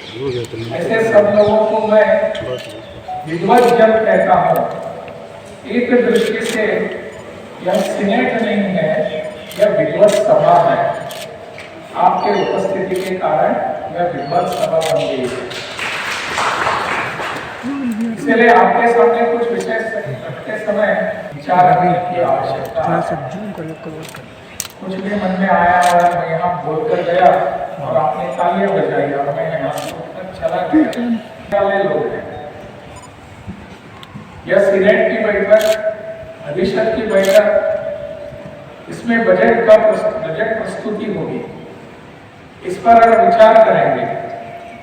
ऐसे सब लोगों को मैं विद्वत जन कहता हूँ। एक दृष्टि से यह सीनेट नहीं है, यह विद्वत सभा है। आपके उपस्थिति के कारण यह विद्वत सभा बन गई है। इसलिए आपके सामने कुछ विषय रखते समय विचार करने की आवश्यकता है। कुछ भी मन में आया और मैं यहाँ बोलकर गया और आपने तालियां बजाई और मैं यहाँ चला गया वाले लोग हैं। यह सीनेट की बैठक, अधिशत की बैठक, इसमें बजट प्रस्तुति होगी। इस पर अगर विचार करेंगे,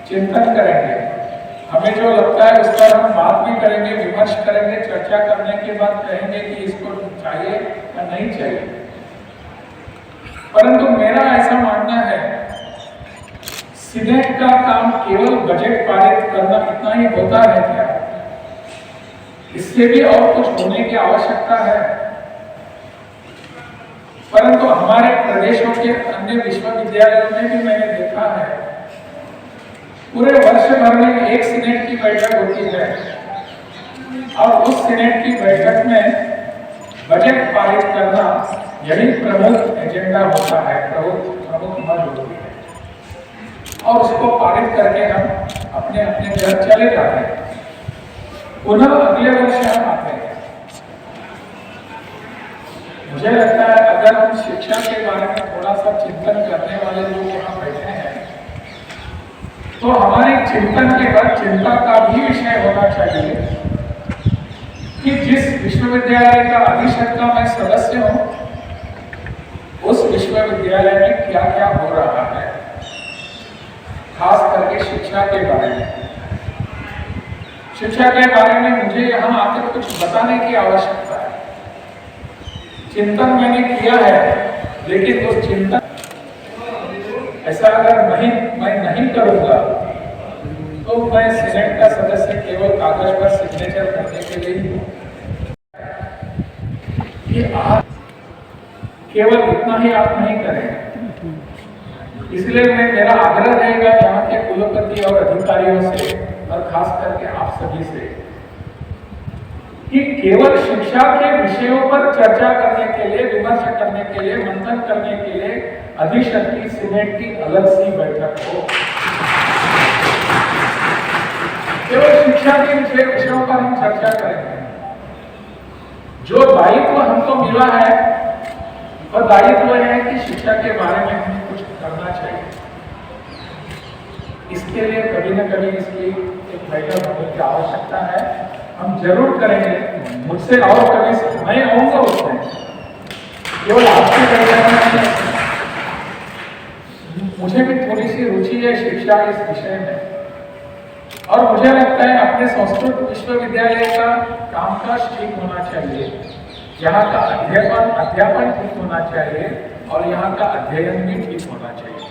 चिंतन करेंगे, हमें जो लगता है उस पर हम बात भी करेंगे, विमर्श करेंगे, चर्चा करने के बाद कहेंगे कि इसको चाहिए या नहीं चाहिए। परंतु मेरा ऐसा मानना है, सीनेट का काम केवल बजट पारित करना इतना ही होता है क्या? इससे भी और कुछ होने की आवश्यकता है। परंतु हमारे प्रदेशों के अन्य विश्वविद्यालयों में भी मैंने देखा है, पूरे वर्ष भर में एक सीनेट की बैठक होती है और उस सीनेट की बैठक में बजट पारित करना यही प्रमुख एजेंडा होता है, प्रमुख मद होती है। और उसको पारित करके हम अपने अपने घर चले जाते हैं। पुनः अगले वर्ष हम आते हैं। मुझे लगता है अगर हम शिक्षा के बारे में थोड़ा सा चिंतन करने वाले लोग यहाँ बैठे हैं, तो हमारे चिंतन के बाद चिंता का भी विषय होना चाहिए कि जिस विश्वविद्यालय का अधिशत का मैं सदस्य हूँ, उस विश्वविद्यालय में क्या क्या हो रहा है, खास करके शिक्षा के बारे में। शिक्षा के बारे में मुझे यहाँ आकर कुछ बताने की आवश्यकता है। चिंतन मैंने किया है, लेकिन उस चिंतन ऐसा अगर मैं नहीं करूंगा तो मैं सीनेट का सदस्य केवल कागज पर सिग्नेचर करने के लिए कि आप केवल इतना ही आप नहीं करें। इसलिए मेरा आग्रह रहेगा यहाँ के कुलपति और अधिकारियों से और खास करके आप सभी से कि केवल शिक्षा के विषयों पर चर्चा करने के लिए, विमर्श करने के लिए, मंथन करने के लिए अधिशत की सीनेट की अलग सी बैठक हो। केवल शिक्षा के विषयों पर हम चर्चा करेंगे। जो दायित्व हमको मिला है और दायित्व है कि शिक्षा के बारे में हमें कुछ करना चाहिए। इसके लिए कभी न कभी इसकी एक बैठक होने की आवश्यकता है। हम जरूर करेंगे। मुझसे और कभी मैं आऊंगा उसमें, केवल आपकी बैठक में मुझे भी थोड़ी सी रुचि है शिक्षा इस विषय में। और मुझे लगता है अपने संस्कृत विश्वविद्यालय का कामकाज ठीक होना चाहिए, यहाँ का अध्यापन ठीक होना चाहिए और यहाँ का अध्ययन भी ठीक होना चाहिए।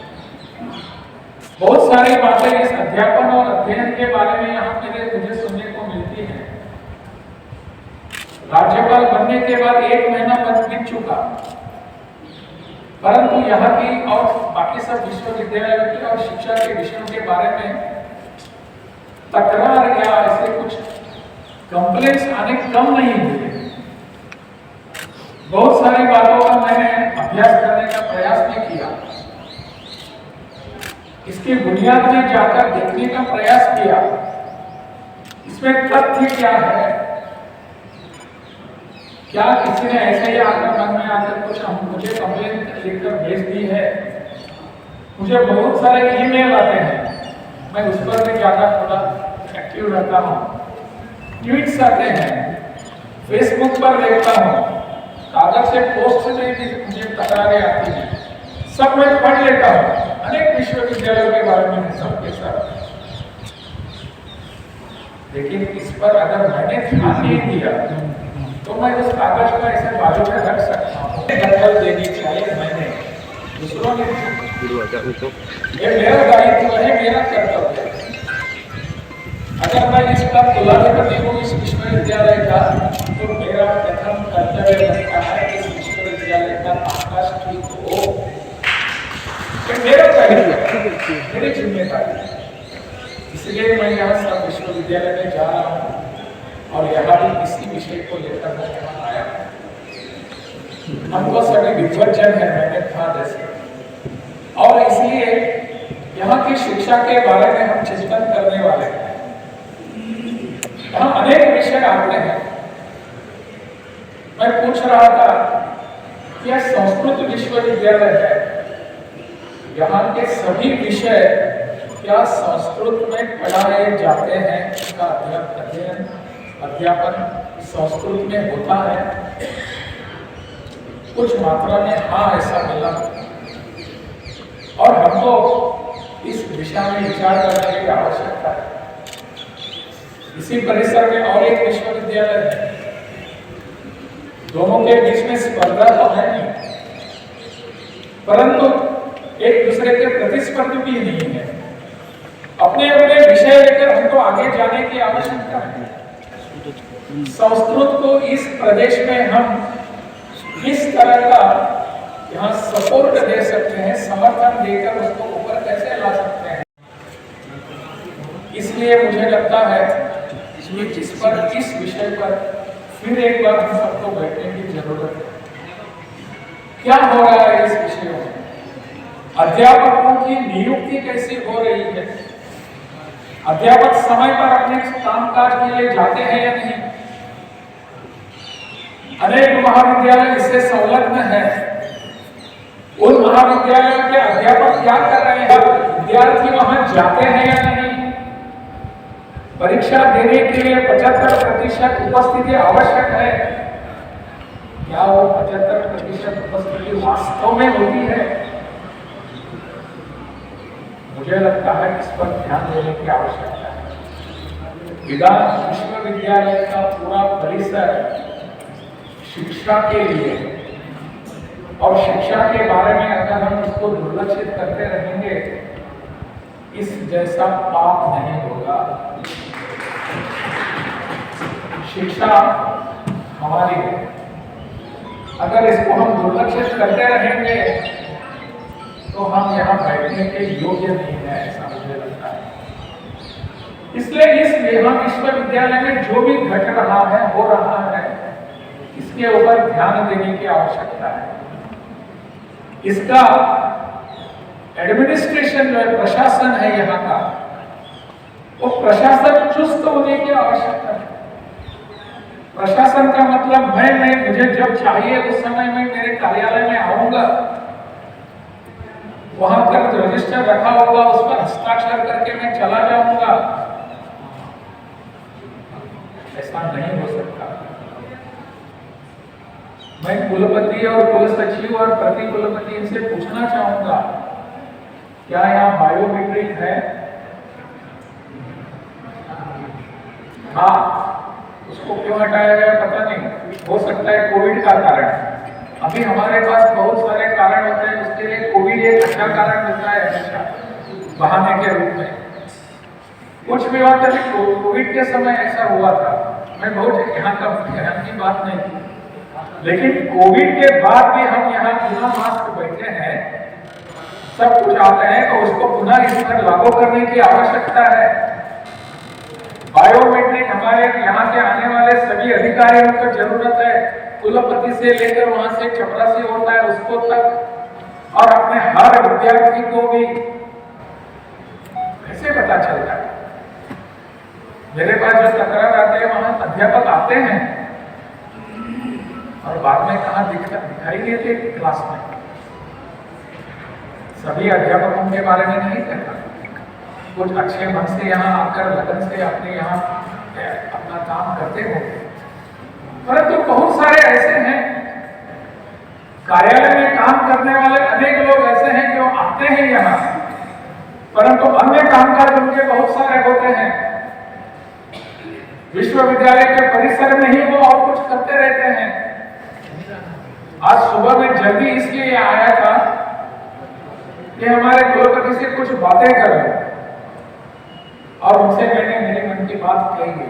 बहुत सारी बातें इस अध्यापन और अध्ययन के बारे में यहाँ मुझे सुनने को मिलती है। राज्यपाल बनने के बाद 1 महीना बीत चुका, परंतु यहाँ की और बाकी सब विश्वविद्यालयों की और शिक्षा के विषयों के बारे में तकरार या ऐसे कुछ कंप्लेंट्स आने कम नहीं हुए। बहुत सारी बातों का मैंने अभ्यास करने का प्रयास भी किया, इसकी बुनियाद में जाकर देखने का प्रयास किया, इसमें तथ्य क्या है। क्या किसी ने ऐसे ही आकर मन में आकर कुछ मुझे कंप्लेंट लिखकर भेज दी है? मुझे बहुत सारे ईमेल आते हैं, मैं उस पर भी ज्यादा थोड़ा एक्टिव रहता हूँ। ट्वीट्स आते हैं, फेसबुक पर देखता हूँ, कागज से पोस्ट से भी मुझे तकरारें आती हैं, सब मैं पढ़ लेता हूँ। अनेक विश्वविद्यालयों के बारे में सबके साथ, लेकिन इस पर अगर मैंने ध्यान नहीं दिया तो मैं उस कागज को ऐसे बाजू में रख सकता हूँ। दखल देनी चाहिए मैंने, दूसरों ने, ये मेरा दायित्व है, मेरा कर्तव्य है। अगर मैं इसका कुलाधिपति हूँ इस विश्वविद्यालय का, तो मेरा प्रथम कर्तव्य बनता है इस विश्वविद्यालय का कामकाज ठीक हो। ये मेरा दायित्व है, मेरी जिम्मेदारी है। इसलिए मैं यहाँ सब विश्वविद्यालय में जा रहा हूँ और यहाँ भी इसी विषय को लेकर मैं यहाँ आया हूँ। हमको सभी विद्वज्जन है, मैंने कहा जैसे, और इसलिए यहाँ की शिक्षा के बारे में हम चिंतन करने वाले हैं। यहाँ अनेक विषय आते हैं। मैं पूछ रहा था कि यह संस्कृत विश्वविद्यालय है, यहाँ के सभी विषय क्या संस्कृत में पढ़ाए जाते हैं? इसका अध्यापन संस्कृत में होता है? कुछ मात्रा में हाँ ऐसा मिला, और हमको इस दिशा में विचार करने की आवश्यकता है। इसी परिसर में और एक विश्वविद्यालय है, दोनों के बीच में स्पर्धा तो है नहीं, परंतु एक दूसरे के प्रतिस्पर्धी भी नहीं है। अपने अपने विषय लेकर हमको आगे जाने की आवश्यकता है। संस्कृत को इस प्रदेश में हम किस तरह का यहाँ सपोर्ट दे सकते हैं, समर्थन देकर उसको ऊपर कैसे ला सकते हैं? इसलिए मुझे लगता है इस विषय पर फिर एक बार हम सबको बैठने की जरूरत है। क्या हो रहा है इस विषय में? अध्यापकों की नियुक्ति कैसी हो रही है? अध्यापक समय पर अपने कामकाज के लिए जाते हैं या नहीं? अनेक महाविद्यालय इससे संलग्न है। उन महाविद्यालयों के अध्यापक क्या कर रहे हैं? विद्यार्थी वहां जाते हैं या नहीं? परीक्षा देने के लिए 75% उपस्थिति आवश्यक है। क्या वो 75% उपस्थिति वास्तव में होती है? मुझे लगता है इस पर ध्यान देने की आवश्यकता है। विधान विश्वविद्यालय का पूरा परिसर शिक्षा के लिए, और शिक्षा के बारे में अगर हम इसको दुर्लक्षित करते रहेंगे, इस जैसा पाप नहीं होगा। शिक्षा हमारी है, अगर इसको हम दुर्लक्षित करते रहेंगे तो हम यहाँ बैठने के योग्य नहीं है, ऐसा मुझे लगता है। इसलिए इस विश्वविद्यालय में जो भी घट रहा है, हो रहा है, इसके ऊपर ध्यान देने की आवश्यकता है। इसका एडमिनिस्ट्रेशन जो है, प्रशासन है यहाँ का, वो प्रशासन चुस्त होने की आवश्यकता है। प्रशासन का मतलब मैं मुझे जब चाहिए उस समय में मेरे कार्यालय में आऊंगा, वहां पर रजिस्टर रखा होगा, उस पर हस्ताक्षर करके मैं चला जाऊंगा। ऐसा नहीं हो सकता। मैं कुलपति और कुल सचिव और प्रति कुलपति से पूछना चाहूंगा, क्या यहाँ बायोमेट्रिक है? हाँ, उसको क्यों हटाया गया पता नहीं। हो सकता है कोविड का कारण। अभी हमारे पास बहुत सारे कारण होते हैं, उसके लिए कोविड एक अच्छा कारण मिलता है हमेशा बहाने के रूप में। कुछ भी बात है, कोविड के समय ऐसा हुआ था। मैं बहुत यहाँ की बात नहीं की, लेकिन कोविड के बाद भी हम यहाँ बिना मास्क बैठे हैं, सब कुछ आते हैं, तो उसको पुनः इस पर लागू करने की आवश्यकता है। बायोमेट्रिक हमारे यहाँ के आने वाले सभी अधिकारियों को जरूरत है, कुलपति से लेकर वहां से चपरासी होता है उसको तक, और अपने हर विद्यार्थी को भी कैसे पता चलता है? मेरे पास जो तकरार आते हैं, वहां अध्यापक आते हैं और बाद में कहाँ दिखाई देते क्लास में। सभी अध्यापकों के बारे में नहीं कहता, कुछ अच्छे मन से यहाँ आकर लगन से अपने यहाँ अपना काम करते होंगे, परंतु बहुत सारे ऐसे हैं कार्यालय में काम करने वाले, अनेक लोग ऐसे हैं जो आते हैं यहाँ, परंतु अन्य कामकाज उनके बहुत सारे होते हैं। विश्वविद्यालय के परिसर में ही वो और कुछ करते रहते हैं। आज सुबह में जल्दी इसलिए आया था कि हमारे कुलपति से कुछ बातें करें, और उनसे मैंने मेरे मन की बात कही।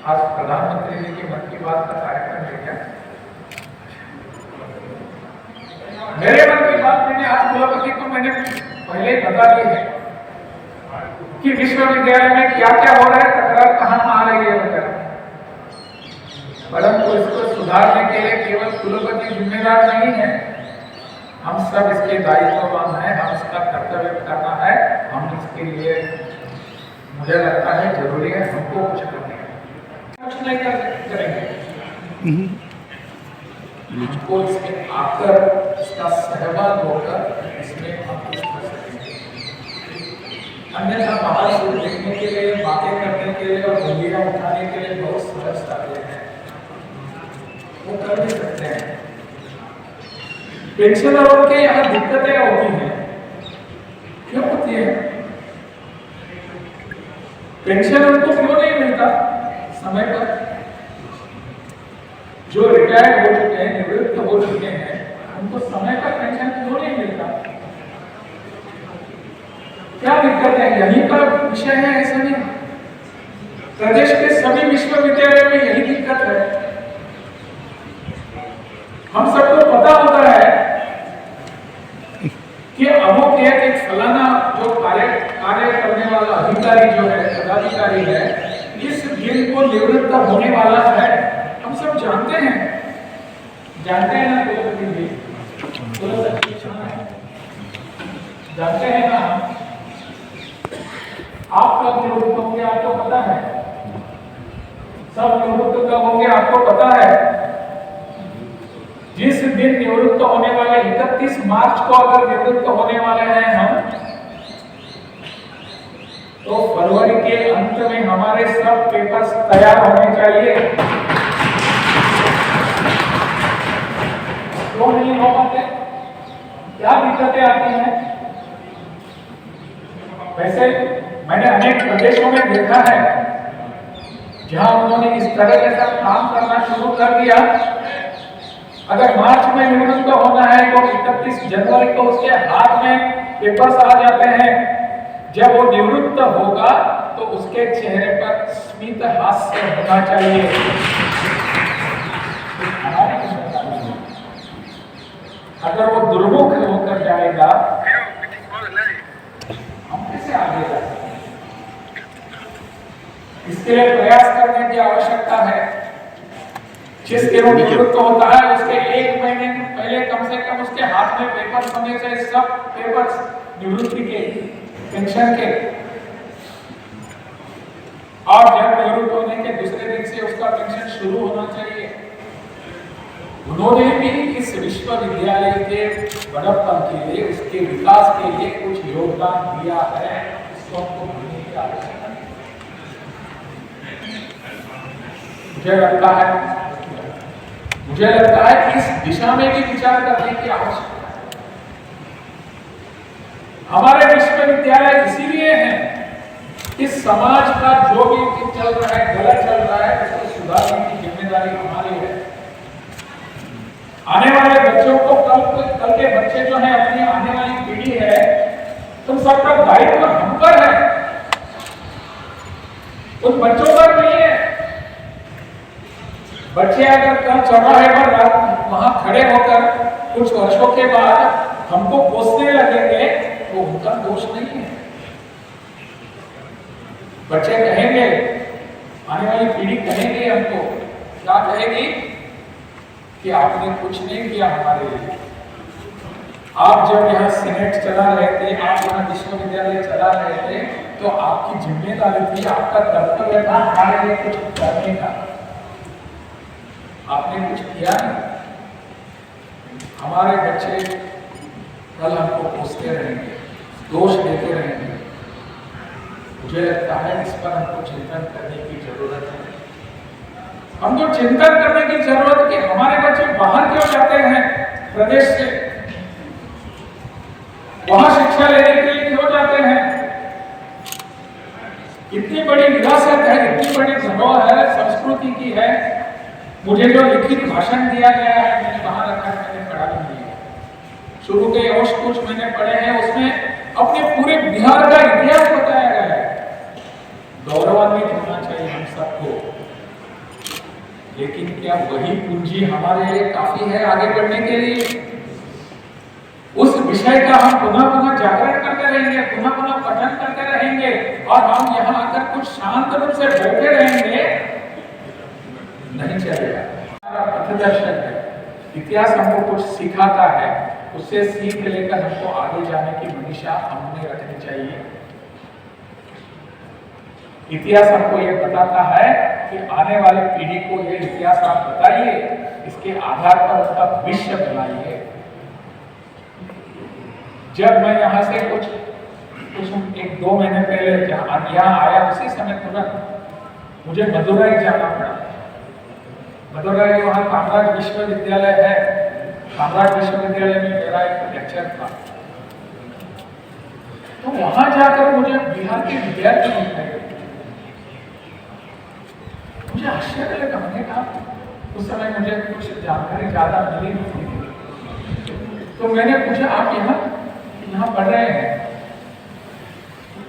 आज प्रधानमंत्री जी के मन की बात का कार्यक्रम है क्या? मेरे मन की बात मैंने आज कुलपति को मैंने पहले बता दी है। कि विश्वविद्यालय में क्या क्या हो रहा है, तकरार कहाँ आ रही है वगैरह, परंतु इसको सुधारने के लिए केवल कुलपति जिम्मेदार नहीं है, हम सब इसके दायित्ववान हैं, हम इसका कर्तव्य करना है, हम इसके लिए मुझे लगता है जरूरी है हमको कुछ करना है, कुछ नहीं करेंगे, हमको इसमें आकर इसका सहभाग होकर इसमें हम कुछ कर सकेंगे। अन्यथा बाहर से देखने के लिए, बातें करने के लिए और उंगलियां उठाने के लिए बहुत सरल साधन हैं, वो कर भी सकते हैं। पेंशनरों के यहाँ दिक्कतें होती हैं, क्यों होती है? पेंशन उनको क्यों नहीं मिलता समय पर? जो रिटायर्ड हो चुके हैं, निवृत्त हो चुके हैं, उनको समय पर पेंशन क्यों नहीं मिलता? क्या दिक्कत है? यही पर विषय है, ऐसा नहीं। प्रदेश के सभी विश्वविद्यालयों में यही दिक्कत है। हम सबको पता होता है कि अमुक एक फलाना जो कार्य करने वाला अधिकारी जो है, पदाधिकारी है, इस दिन को निवृत्त होने वाला है, हम सब जानते हैं ना, जानते हैं ना, आप कब निवृत्त होंगे आपको पता है, सब निवृत्त कब होंगे आपको पता है। जिस दिन निवृत्त होने वाले 31 मार्च को अगर निवृत्त होने वाले हैं हम, तो फरवरी के अंत में हमारे सब पेपर्स तैयार होने चाहिए। क्यों नहीं हो पाते? क्या दिक्कतें आती हैं? वैसे मैंने अनेक प्रदेशों में देखा है जहां उन्होंने इस तरह के साथ काम करना शुरू कर दिया। अगर मार्च में निवृत्त होना है तो 31 जनवरी को उसके हाथ में पेपर्स आ जाते हैं। जब वो निवृत्त होगा तो उसके चेहरे पर स्मित हास्य होना चाहिए। अगर वो दुर्मुख होकर जाएगा, हम कैसे आगे जा सकते हैं? इसके लिए प्रयास करने की आवश्यकता है। जिस दिन निवृत्त होता है उसके 1 महीने पहले कम से कम उसके हाथ में पेपर्स होने चाहिए, सब पेपर्स निवृत्ति के, पेंशन के। और जब निवृत्त होने के दूसरे दिन से उसका पेंशन शुरू होना चाहिए। उन्होंने भी इस विश्वविद्यालय के बड़प्पन के लिए, उसके विकास के लिए कुछ योगदान दिया है, इसको हमको भूलने की आवश्यकता नहीं। मुझे लगता है कि इस दिशा में भी विचार करने की आवश्यकता है। हमारे विश्वविद्यालय इसीलिए हैं कि समाज का जो भी चल रहा है, गलत चल रहा है, उसको सुधारने की जिम्मेदारी हमारी है। आने वाले बच्चों को, कल के बच्चे जो है, अपनी आने वाली पीढ़ी है, तुम सबका दायित्व हम पर है, उन बच्चों पर नहीं है। बच्चे अगर कल चौराहे पर वहां खड़े होकर कुछ वर्षों के बाद हमको कोसने लगेंगे तो उनका दोष नहीं है। बच्चे कहेंगे, आने वाली पीढ़ी कहेंगे हमको, क्या कहेगी? कि आपने कुछ नहीं किया हमारे लिए। आप जब यहाँ सीनेट चला रहे थे, आप यहाँ विश्वविद्यालय चला रहे थे, तो आपकी जिम्मेदारी थी, आपका कर्तव्य था हमारे लिए कुछ करने का। आपने कुछ किया नहीं। हमारे बच्चे कल हमको पूछते रहेंगे, दोष देते रहेंगे। मुझे लगता है इस पर हमको चिंतन करने की जरूरत है। हमको चिंतन करने की जरूरत कि हमारे बच्चे बाहर क्यों जाते हैं प्रदेश से, वहां शिक्षा लेने के लिए क्यों जाते हैं। इतनी बड़ी विरासत है, इतनी बड़ी धरोहर है, संस्कृति की है। मुझे जो लिखित भाषण दिया गया है, मैंने वहां रखा है, मैंने पढ़ा भी नहीं है। शुरू के और कुछ मैंने पढ़े हैं, उसमें अपने पूरे बिहार का इतिहास बताया गया है। गौरवान्वित होना चाहिए हम सबको। लेकिन क्या वही पूंजी हमारे लिए काफी है आगे बढ़ने के लिए? उस विषय का हम पुनः पुनः जागरण करते रहेंगे, पुनः पुनः पठन करते रहेंगे, और हम यहाँ आकर कुछ शांत रूप से बैठे रहेंगे, नहीं चलेगा। पथदर्शक है, इतिहास हमको कुछ सिखाता है, उससे सीख लेकर हमको आगे जाने की मंशा हमने रखनी चाहिए। इतिहास हमको ये बताता है कि आने वाली पीढ़ी को ये इतिहास आप बताइए, इसके आधार पर उसका भविष्य बनाइए। जब मैं यहाँ से कुछ 1-2 महीने पहले यहाँ आया, उसी समय तुरंत मुझे मदुरई जाना पड़ा। मदुरई वहाँ कामराज विश्वविद्यालय है, कामराज विश्वविद्यालय में मेरा एक लेक्चर था। तो वहां जाकर मुझे बिहार के विद्यार्थी दिखाए, मुझे आश्चर्य लगा। मैंने कहा उस समय मुझे कुछ जानकारी ज्यादा मिली नहीं थी, तो मैंने पूछा आप यहाँ पढ़ रहे हैं,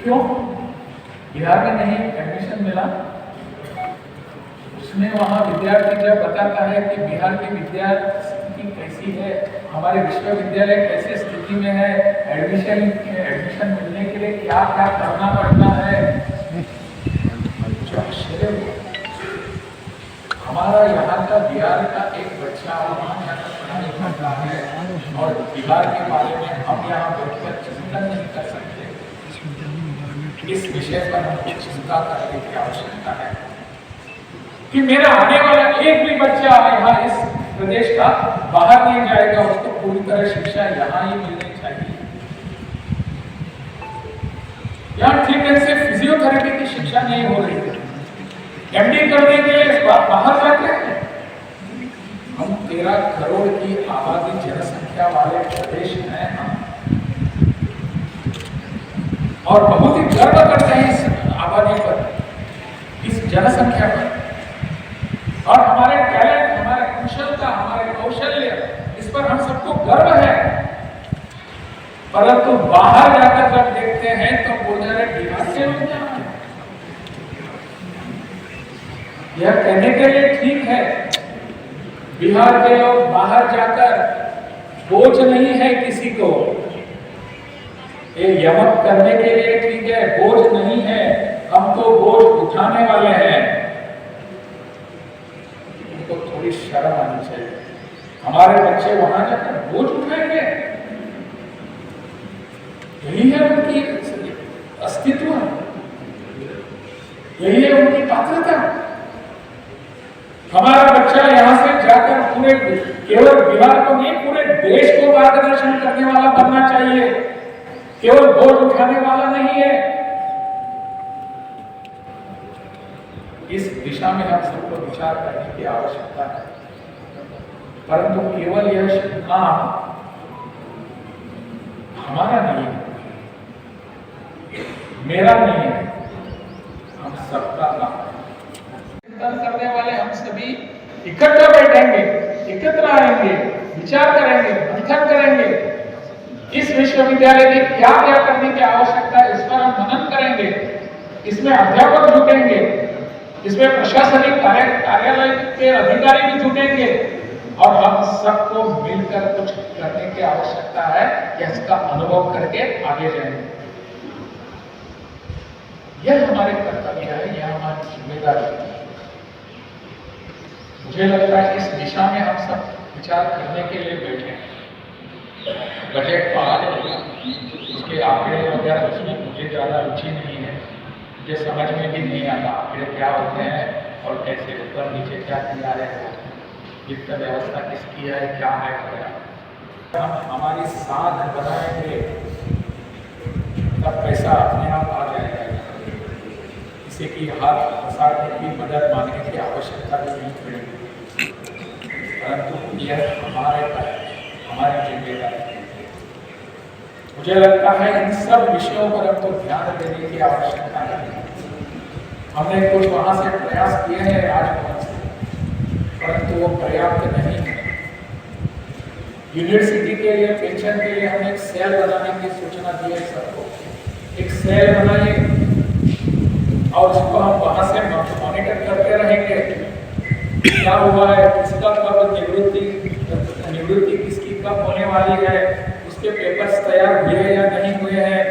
क्यों बिहार में नहीं एडमिशन मिला? उसमें वहाँ विद्यार्थी जब बताता है कि बिहार की विद्या स्थिति कैसी है, हमारे विश्वविद्यालय कैसे स्थिति में है, एडमिशन मिलने के लिए क्या क्या करना पड़ता है, जो आश्चर्य हुआ। हमारा यहाँ का बिहार का एक बच्चा वहाँ जाकर पढ़ाई करता है और बिहार के बारे में हम यहाँ बैठकर चिंतन नहीं कर सकते। इस विषय पर हमको चिंता करने की आवश्यकता है कि मेरा आने वाला एक भी बच्चा यहाँ इस प्रदेश का बाहर नहीं जाएगा, उसको पूरी तरह शिक्षा यहाँ ही मिलनी चाहिए। यहाँ ठीक है से फिजियोथेरेपी की शिक्षा नहीं हो रही है, एमडी करने के लिए बाहर जाते हैं। हम 13 करोड़ की आबादी जनसंख्या वाले प्रदेश हैं हम, और बहुत ही गर्व करते हैं इस आबादी पर, इस जनसंख्या पर, और हमारे टैलेंट, हमारे कुशलता, हमारे कौशल्य, इस पर हम सबको गर्व है। परंतु बाहर जाकर जब देखते हैं तो बोल रहे बिहार से लोग यहाँ, यह कहने के लिए ठीक है बिहार के लोग बाहर जाकर बोझ नहीं है किसी को, ये यमक करने के लिए ठीक है, बोझ नहीं है, हम तो बोझ उठाने वाले हैं। उनको थोड़ी शर्म आनी चाहिए। हमारे बच्चे वहां जाकर बोझ उठाएंगे, यही है उनकी अस्तित्व, यही है उनकी पात्रता। हमारा बच्चा यहाँ से जाकर पूरे केवल बिहार को नहीं, पूरे देश को मार्गदर्शन करने वाला बनना चाहिए, केवल बोझ उठाने वाला नहीं है। इस दिशा में हम सबको विचार करने की आवश्यकता है। परंतु केवल यह काम हमारा नहीं है, मेरा नहीं है, हम सबका काम है। करने वाले हम सभी इकट्ठा बैठेंगे, एकत्र आएंगे, विचार करेंगे, मंथन करेंगे, इस विश्वविद्यालय की क्या क्या करने की आवश्यकता है, इस पर हम मनन करेंगे, इसमें अध्यापक जुटेंगे, इसमें प्रशासनिक कार्यालय के अधिकारी भी जुटेंगे, और हम सबको मिलकर कुछ करने की आवश्यकता है, इसका अनुभव करके आगे जाएंगे। यह हमारे कर्तव्य है, यह हमारी जिम्मेदारी है। मुझे लगता है इस दिशा में हम सब विचार करने के लिए बैठे। बजट पास होगा, उसके आंकड़े वगैरह उसमें मुझे ज़्यादा रुचि नहीं है, मुझे समझ में भी नहीं आता आंकड़े क्या होते हैं और कैसे ऊपर नीचे क्या किया है, वित्त व्यवस्था किसकी है, क्या है वगैरह। हम हमारी साध बनाएंगे तब पैसा अपने आप आ जाएगा। किसी की हाथ फंसाने की, मदद मांगने की आवश्यकता भी नहीं पड़ेगी, परंतु यह हमारी जिम्मेदारी है। मुझे लगता है इन सब विषयों पर हमको ध्यान देने की आवश्यकता है। हमने कुछ वहां से प्रयास किए हैं राजभवन से, परंतु वो पर्याप्त नहीं है। यूनिवर्सिटी के लिए, पेंशन के लिए हम एक सेल बनाने की सूचना दी है सबको, एक सेल बनाइए और उसको हम वहां से मॉनिटर करते रहेंगे, क्या हुआ है, किसका कब निवृत्ति किसकी कब होने वाली है, उसके पेपर्स तैयार हुए या नहीं हुए हैं,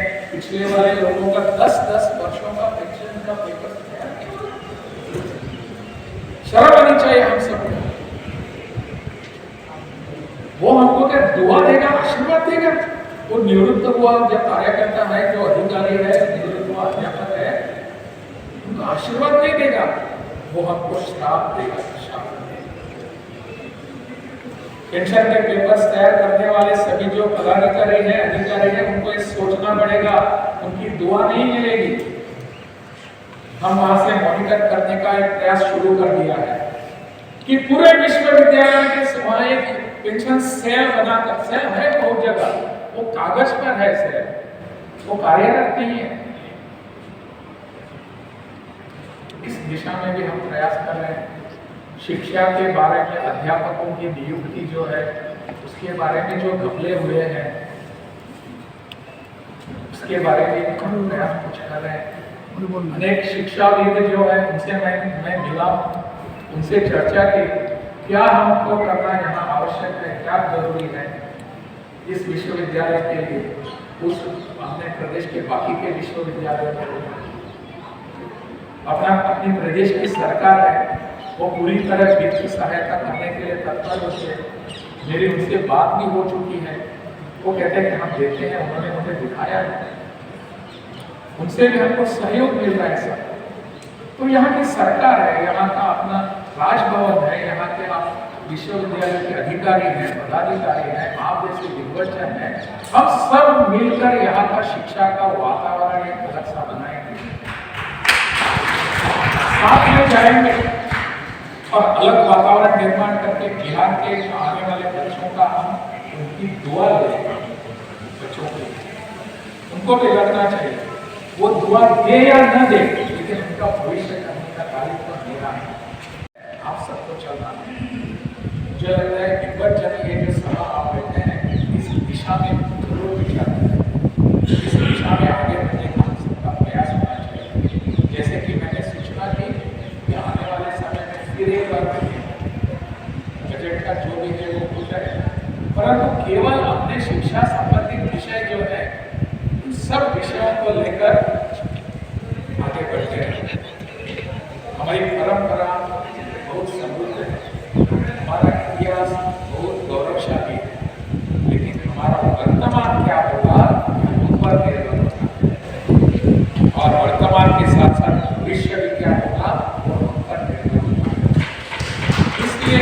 पिछले वाले लोगों का 10-10 वर्षों का पेंशन का पेपर तैयार किया। शर्म आनी चाहिए हम सबको। वो हमको क्या दुआ देगा, आशीर्वाद देगा? वो निवृत्त हुआ जब कार्यकर्ता है, जो अधिकारी है, निवृत्त हुआ अध्यापक है, उनको आशीर्वाद नहीं देगा, वो हमको श्राप देगा। पेंशन के पेपर्स तैयार करने वाले सभी जो पदाधिकारी हैं, अधिकारी हैं, उनको ये सोचना पड़ेगा, उनकी दुआ नहीं मिलेगी। हम वहां से मॉनिटर करने का एक प्रयास शुरू कर दिया है कि पूरे विश्वविद्यालय के समय एक पेंशन सेल बनाकर, सेल है बहुत जगह, वो कागज पर है सेल, वो कार्यरत नहीं है। इस दिशा में भी हम प्रयास कर रहे हैं। शिक्षा के बारे में अध्यापकों की नियुक्ति जो है, उसके बारे में जो घपले हुए हैं, उसके बारे में हम प्रयास कुछ कर रहे हैं। अनेक शिक्षाविद जो है, उनसे मैं मिला, उनसे चर्चा की, क्या हमको करना यहाँ आवश्यक है, क्या जरूरी है इस विश्वविद्यालय के लिए, उस अपने प्रदेश के बाकी के विश्वविद्यालयों के लिए। अपनी प्रदेश की सरकार है, वो पूरी तरह वित्तीय सहायता करने के लिए तत्पर होती है। मेरी उनसे बात भी हो चुकी है, वो कहते हैं कि हम देते हैं, उन्होंने मुझे दिखाया है, उनसे भी हमको सहयोग मिल रहा है सर। तो यहाँ की सरकार है, यहाँ का अपना राजभवन है, यहाँ के आप विश्वविद्यालय के अधिकारी हैं, पदाधिकारी हैं, आप जैसे विद्वजन हैं, हम सब मिलकर यहाँ का शिक्षा का वातावरण एक अलग सा बनाएंगे, साथ में जाएंगे और अलग वातावरण निर्माण करके बिहार के आने वाले बच्चों का हम उनकी दुआ लेंगे। बच्चों को उनको भी लगना चाहिए, वो दुआ दे या न दे, लेकिन उनका भविष्य करने का दायित्व मेरा है, आप सबको चलना है। मुझे लगता है विद्वजन ये जो सभा आप बैठे हैं, इस दिशा में जरूर विचार करें, इस दिशा में आगे बढ़ने का सबका प्रयास होना चाहिए। जैसे कि मैंने सूचना की कि आने वाले समय में फिर एक बार बजट का जो भी है वो हो जाएगा, परंतु केवल अपने शिक्षा संबंधित विषय जो है, इन सब विषयों को लेकर आगे बढ़ते हैं। हमारी परंपरा बहुत समृद्ध है, हमारा इतिहास बहुत गौरवशाली है, लेकिन हमारा वर्तमान क्या होगा ऊपर निर्भर होता है, और वर्तमान के साथ साथ भविष्य भी क्या होगा वो ऊपर निर्भर होता है। इसलिए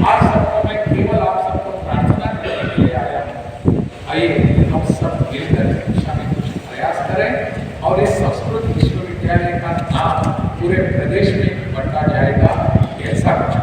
आज सबको मैं केवल आप सबको प्रार्थना करने के लिए आया हूँ। आइए हम सब मिलकर शिक्षा में कुछ प्रयास करें और इस संस्कृत विश्वविद्यालय का नाम पूरे प्रदेश में बढ़ता जाएगा, ऐसा कुछ